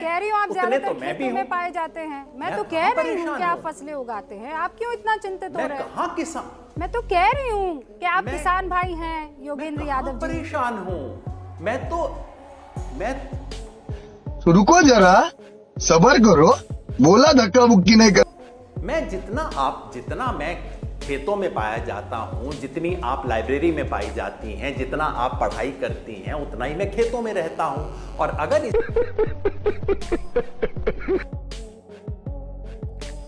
कह रही हूँ आप ज्यादातर तो मैं भी खेतों में पाए जाते हैं। मैं तो कह रही हूँ कि आप फसलें उगाते हैं। आप क्यों इतना चिंतित हो रहे हैं? कहाँ किसान? मैं तो कह रही हूँ कि आप किसान भाई हैं योगेंद्र यादव जी। परेशान हूँ मैं तो रुको जरा, सब्र करो, बोला धक्का मुक्की नहीं कर। मैं जितना मैं खेतों में पाया जाता हूं, जितनी आप लाइब्रेरी में पाई जाती हैं, जितना आप पढ़ाई करती हैं, उतना ही मैं खेतों में रहता हूं। और अगर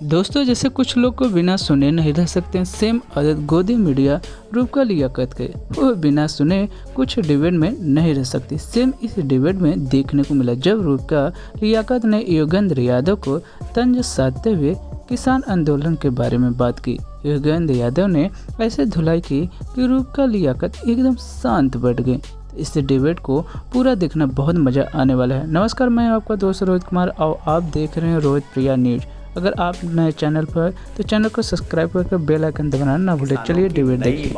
दोस्तों, जैसे कुछ लोग को बिना सुने नहीं रह सकते हैं, सेम आदत गोदी मीडिया रूपका लियाकत के, वो बिना सुने कुछ डिबेट में नहीं रह सकती। सेम इस डिबेट में देखने को मिला जब रूपका लियाकत ने योगेंद्र यादव को तंज साधते हुए किसान आंदोलन के बारे में बात की। योगेंद्र यादव ने ऐसे धुलाई की कि रूपका लियाकत एकदम शांत बैठ गए। इस डिबेट को पूरा देखना बहुत मज़ा आने वाला है। नमस्कार, मैं आपका दोस्त रोहित कुमार और आप देख रहे हैं रोहित प्रिया न्यूज। अगर आप नए चैनल पर तो चैनल को सब्सक्राइब करके बेल आइकन दबाना ना भूलें। चलिए डिबेट देखिए।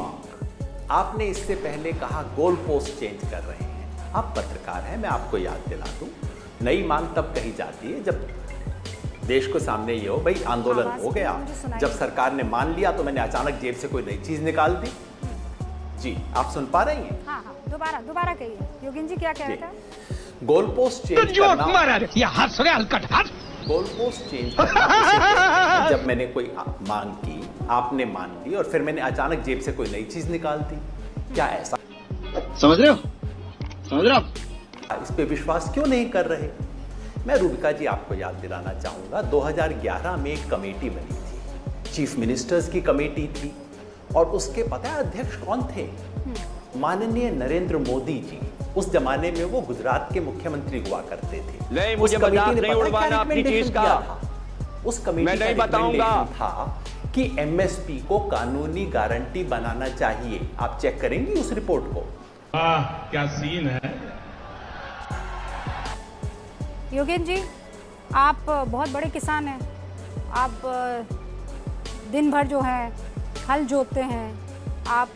आपने इससे पहले कहा गोल पोस्ट चेंज कर रहे हैं। आप पत्रकार हैं, मैं आपको याद दिला दूं, नई मांग तब कही जाती है जब देश को सामने ये हो भाई आंदोलन हो गया। जब सरकार ने मान लिया तो मैंने अचानक जेब से कोई नई चीज निकाल दी। जी, आप सुन पा रही हैं? हाँ, दोबारा कहिए योगेंद्र जी, क्या कह रहे थे? गोल पोस्ट चेंज करना, गोल पोस्ट चेंज करना जब मैंने कोई मांग की, आपने मान ली और फिर मैंने अचानक जेब से कोई नई चीज निकाल दी। क्या ऐसा समझ रहे हो? इस पे विश्वास क्यों नहीं कर रहे? मैं रूबिका जी आपको याद दिलाना चाहूंगा, 2011 में एक कमेटी बनी थी, चीफ मिनिस्टर्स की कमेटी थी, और उसके पता है अध्यक्ष कौन थे? माननीय नरेंद्र मोदी जी। उस जमाने में वो गुजरात के मुख्यमंत्री हुआ करते थे। नहीं, मुझे मजाक नहीं उड़वाना अपनी चीज का। उस कमेटी मैं नहीं बताऊंगा था कि एमएसपी को कानूनी गारंटी बनाना चाहिए। आप चेक करेंगी उस रिपोर्ट को? क्या सीन है। योगेंद्र जी, आप बहुत बड़े किसान हैं। आप दिन भर जो है हल जोतते हैं, आप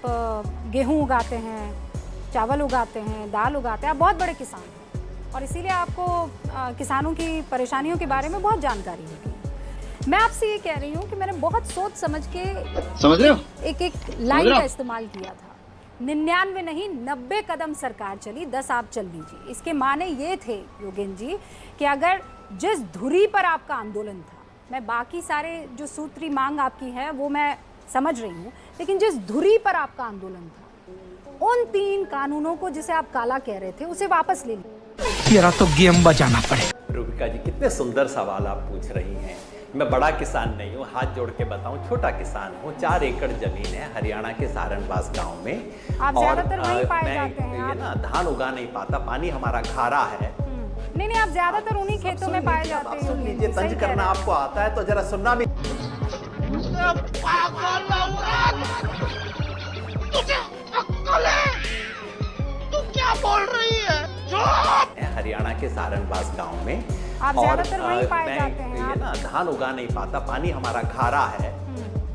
गेहूं उगाते हैं, चावल उगाते हैं, दाल उगाते हैं। आप बहुत बड़े किसान हैं और इसीलिए आपको किसानों की परेशानियों के बारे में बहुत जानकारी होगी। मैं आपसे ये कह रही हूँ कि मैंने बहुत सोच समझ के समझ रहे हो? एक लाइन का इस्तेमाल किया था। 99 नहीं 90 कदम सरकार चली, 10 आप चल लीजिए। इसके माने ये थे योगेंद्र जी कि अगर जिस धुरी पर आपका आंदोलन था, मैं बाकी सारे जो सूत्री मांग आपकी है वो मैं समझ रही हूँ, लेकिन जिस धुरी पर आपका आंदोलन था, उन 3 कानूनों को जिसे आप काला कह रहे थे उसे वापस ले लीजिए। तेरा तो गेम बजाना पड़े। रूबिका जी, कितने सुंदर सवाल आप पूछ रही हैं। मैं बड़ा किसान नहीं हूँ, हाथ जोड़ के बताऊं, छोटा किसान हूँ। 4 एकड़ जमीन है हरियाणा के सारनबास गांव में। आप ज्यादातर वहीं पाए जाते हैं। ना धान उगा नहीं पाता, पानी हमारा खारा है। नहीं, आप ज्यादातर उन्हीं खेतों में पाए जाते हैं। सुन लीजिए, तंज करना आपको आता है तो जरा सुनना भी। तू क्या बोल रही है? हरियाणा के सारनबास गांव में आप ज्यादातर वहीं पाए जाते हैं। ना धान उगा नहीं पाता, पानी हमारा खारा है।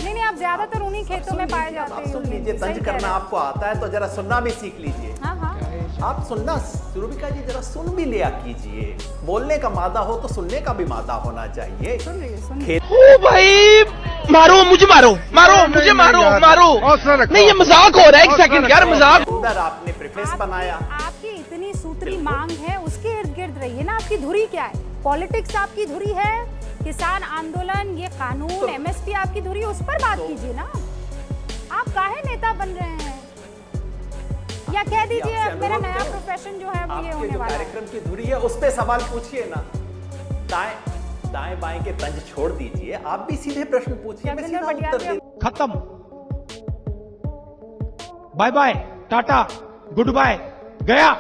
नहीं, आप ज्यादातर उन्हीं खेतों में पाए जाते हैं। सुन लीजिए, तंज करना आपको आता है तो जरा सुनना भी सीख लीजिए। हाँ, आप सुनना, रूबिका जी जरा सुन भी लिया कीजिए। बोलने का मादा हो तो सुनने का भी मादा होना चाहिए। ओ भाई, मारो मुझे, मारो मुझे, मारो। नहीं, ये मजाक हो रहा है। एक सेकंड यार, मजाक। सुंदर आपने प्रीफेस बनाया। आपकी इतनी सूत्री मांग है, उसके इर्द गिर्द रहिए ना। आपकी धुरी क्या है? पॉलिटिक्स आपकी धुरी है, किसान आंदोलन, ये कानून, एमएसपी आपकी धुरी, उस पर बात कीजिए ना। आप काहे नेता बन रहे हैं? या कह दीजिए मेरा नया प्रोफेशन जो है वो ये होने वाला है। कार्यक्रम की धुरी है, उस पे सवाल पूछिए ना। दाएं बाएं के तंज छोड़ दीजिए, आप भी सीधे प्रश्न पूछिए, मैं सीधा उत्तर दे। खत्म। बाय बाय, टाटा, गुड बाय, गया।